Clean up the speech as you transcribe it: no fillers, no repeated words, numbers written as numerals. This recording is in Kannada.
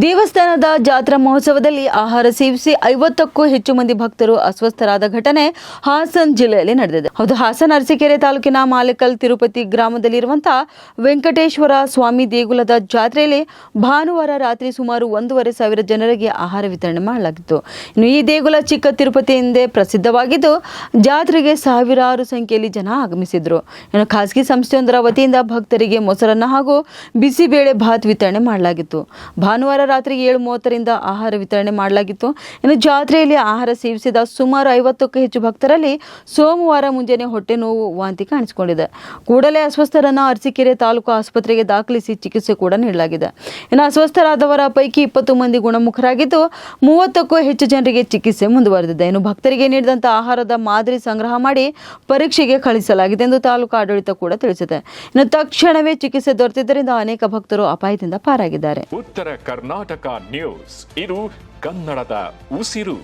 ದೇವಸ್ಥಾನದ ಜಾತ್ರಾ ಮಹೋತ್ಸವದಲ್ಲಿ ಆಹಾರ ಸೇವಿಸಿ 50ಕ್ಕೂ ಹೆಚ್ಚು ಮಂದಿ ಭಕ್ತರು ಅಸ್ವಸ್ಥರಾದ ಘಟನೆ ಹಾಸನ ಜಿಲ್ಲೆಯಲ್ಲಿ ನಡೆದಿದೆ. ಹಾಸನ ಅರಸೀಕೆರೆ ತಾಲೂಕಿನ ಮಾಲೇಕಲ್ ತಿರುಪತಿ ಗ್ರಾಮದಲ್ಲಿರುವಂತಹ ವೆಂಕಟೇಶ್ವರ ಸ್ವಾಮಿ ದೇಗುಲದ ಜಾತ್ರೆಯಲ್ಲಿ ಭಾನುವಾರ ರಾತ್ರಿ ಸುಮಾರು 1,500 ಜನರಿಗೆ ಆಹಾರ ವಿತರಣೆ ಮಾಡಲಾಗಿತ್ತು. ಇನ್ನು ಈ ದೇಗುಲ ಚಿಕ್ಕ ತಿರುಪತಿ ಎಂದೇ ಪ್ರಸಿದ್ಧವಾಗಿದ್ದು ಜಾತ್ರೆಗೆ ಸಾವಿರಾರು ಸಂಖ್ಯೆಯಲ್ಲಿ ಜನ ಆಗಮಿಸಿದ್ರು. ಇನ್ನು ಖಾಸಗಿ ಸಂಸ್ಥೆಯೊಂದರ ವತಿಯಿಂದ ಭಕ್ತರಿಗೆ ಮೊಸರನ್ನ ಹಾಗೂ ಬಿಸಿಬೇಳೆ ಭಾತ್ ವಿತರಣೆ ಮಾಡಲಾಗಿತ್ತು. ಭಾನುವಾರ ರಾತ್ರಿ 7:30ರಿಂದ ಆಹಾರ ವಿತರಣೆ ಮಾಡಲಾಗಿತ್ತು. ಇನ್ನು ಜಾತ್ರೆಯಲ್ಲಿ ಆಹಾರ ಸೇವಿಸಿದ ಸುಮಾರು 50ಕ್ಕೂ ಹೆಚ್ಚು ಭಕ್ತರಲ್ಲಿ ಸೋಮವಾರ ಮುಂಜಾನೆ ಹೊಟ್ಟೆ ನೋವು, ವಾಂತಿ ಕಾಣಿಸಿಕೊಂಡಿದೆ. ಕೂಡಲೇ ಅಸ್ವಸ್ಥರನ್ನು ಅರಸೀಕೆರೆ ತಾಲೂಕು ಆಸ್ಪತ್ರೆಗೆ ದಾಖಲಿಸಿ ಚಿಕಿತ್ಸೆ ಕೂಡ ನೀಡಲಾಗಿದೆ. ಇನ್ನು ಅಸ್ವಸ್ಥರಾದವರ ಪೈಕಿ 20 ಮಂದಿ ಗುಣಮುಖರಾಗಿದ್ದು 30ಕ್ಕೂ ಹೆಚ್ಚು ಜನರಿಗೆ ಚಿಕಿತ್ಸೆ ಮುಂದುವರೆದಿದೆ. ಇನ್ನು ಭಕ್ತರಿಗೆ ನೀಡಿದಂಥ ಆಹಾರದ ಮಾದರಿ ಸಂಗ್ರಹ ಮಾಡಿ ಪರೀಕ್ಷೆಗೆ ಕಳಿಸಲಾಗಿದೆ ಎಂದು ತಾಲೂಕು ಆಡಳಿತ ಕೂಡ ತಿಳಿಸಿದೆ. ಇನ್ನು ತಕ್ಷಣವೇ ಚಿಕಿತ್ಸೆ ದೊರೆತಿದ್ದರಿಂದ ಅನೇಕ ಭಕ್ತರು ಅಪಾಯದಿಂದ ಪಾರಾಗಿದ್ದಾರೆ. ಉತ್ತರ ಕರ್ನಾಟಕ ನ್ಯೂಸ್, ಇದು ಕನ್ನಡದ ಉಸಿರು.